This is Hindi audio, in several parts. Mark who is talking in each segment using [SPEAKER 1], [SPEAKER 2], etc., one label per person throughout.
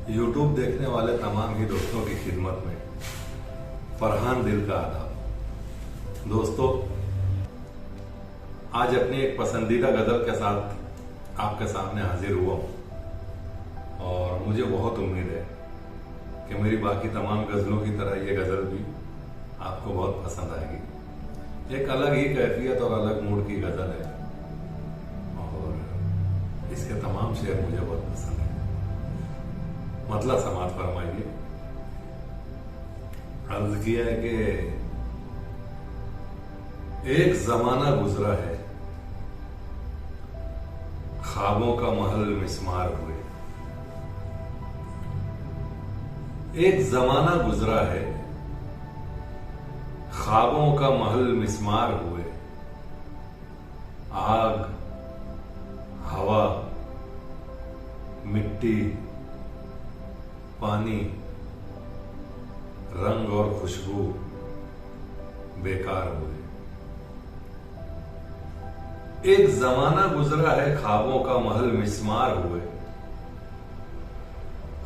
[SPEAKER 1] YouTube देखने वाले तमाम ही दोस्तों की खिदमत में फरहान दिल का आदाब। दोस्तों, आज अपनी एक पसंदीदा गजल के साथ आपके सामने हाजिर हुआ हूं और मुझे बहुत उम्मीद है कि मेरी बाकी तमाम गजलों की तरह ये गजल भी आपको बहुत पसंद आएगी। एक अलग ही कैफियत और अलग मूड की गजल है और इसके तमाम शेर मुझे बहुत पसंद है। मतलब समाज फरमाइए। अर्ज किया है कि एक जमाना गुजरा है, ख्वाबों का महल मिस्मार हुए। एक जमाना गुजरा है, ख्वाबों का महल मिस्मार हुए। आग, हवा, मिट्टी, पानी, रंग और खुशबू बेकार हुए। एक जमाना गुजरा है, ख्वाबों का महल मिस्मार हुए।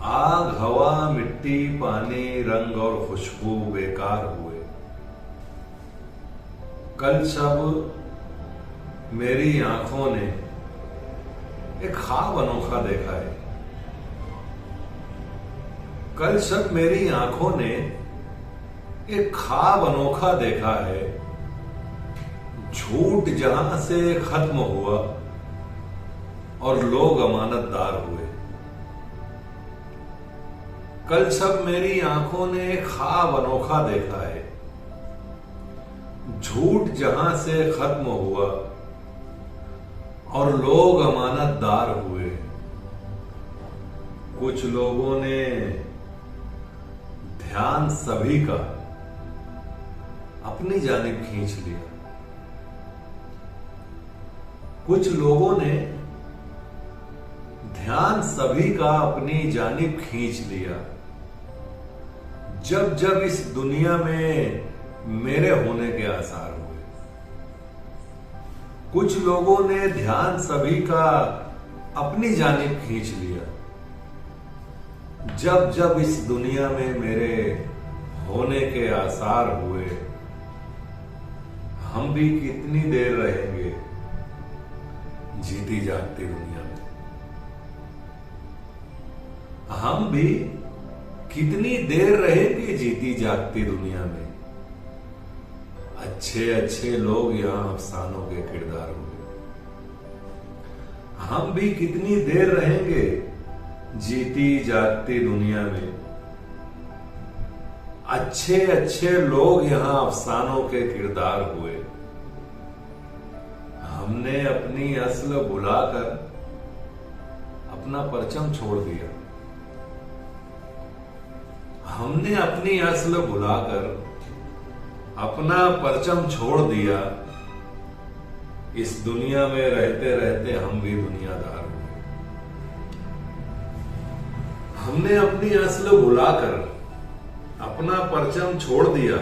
[SPEAKER 1] आग, हवा, मिट्टी, पानी, रंग और खुशबू बेकार हुए। कल शब मेरी आंखों ने एक ख्वाब अनोखा देखा है। कल शब मेरी आंखों ने एक ख्वाब अनोखा देखा है। झूठ जहां से खत्म हुआ और लोग अमानतदार हुए। कल शब मेरी आंखों ने एक ख्वाब अनोखा देखा है। झूठ जहां से खत्म हुआ और लोग अमानतदार हुए। कुछ लोगों ने ध्यान सभी का अपनी जानिब खींच लिया। कुछ लोगों ने ध्यान सभी का अपनी जानिब खींच लिया। जब जब इस दुनिया में मेरे होने के आसार हुए। कुछ लोगों ने ध्यान सभी का अपनी जानिब खींच लिया। जब जब इस दुनिया में मेरे होने के आसार हुए। हम भी कितनी देर रहेंगे जीती जागती दुनिया में। हम भी कितनी देर रहेंगे जीती जागती दुनिया में। अच्छे अच्छे लोग यहां अफसानों के किरदार हुए। हम भी कितनी देर रहेंगे जीती जागती दुनिया में। अच्छे अच्छे लोग यहां अफसानों के किरदार हुए। हमने अपनी असल भुलाकर अपना परचम छोड़ दिया। हमने अपनी असल भुलाकर अपना परचम छोड़ दिया। इस दुनिया में रहते रहते हम भी दुनियादार हुए। हमने अपनी असल भुलाकर अपना परचम छोड़ दिया।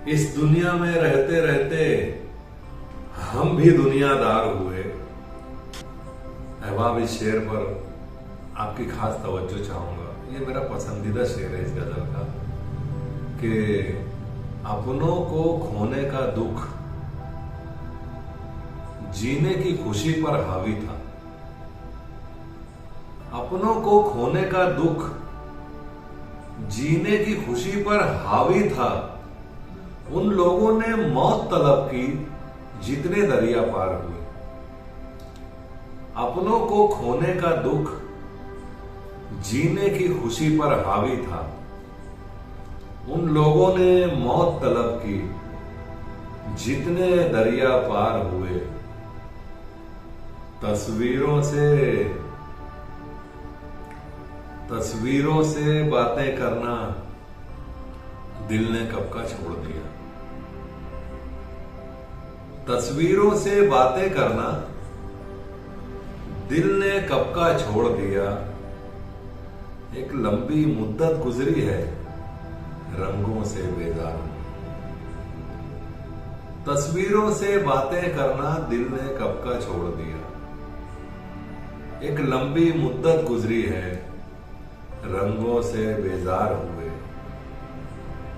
[SPEAKER 1] इस दुनिया में रहते रहते हम भी दुनियादार हुए। अहबाब, इस शेर पर आपकी खास तवज्जो चाहूंगा। ये मेरा पसंदीदा शेर है इस गजल का कि अपनों को खोने का दुख जीने की खुशी पर हावी था। अपनों को खोने का दुख जीने की खुशी पर हावी था। उन लोगों ने मौत तलब की जितने दरिया पार हुए। अपनों को खोने का दुख जीने की खुशी पर हावी था। उन लोगों ने मौत तलब की जितने दरिया पार हुए। तस्वीरों से बातें करना दिल ने कब का छोड़ दिया। तस्वीरों से बातें करना दिल ने कब का छोड़ दिया। एक लंबी मुद्दत गुजरी है रंगों से बेजार। तस्वीरों से बातें करना दिल ने कब का छोड़ दिया। एक लंबी मुद्दत गुजरी है, रंगों से बेजार हुए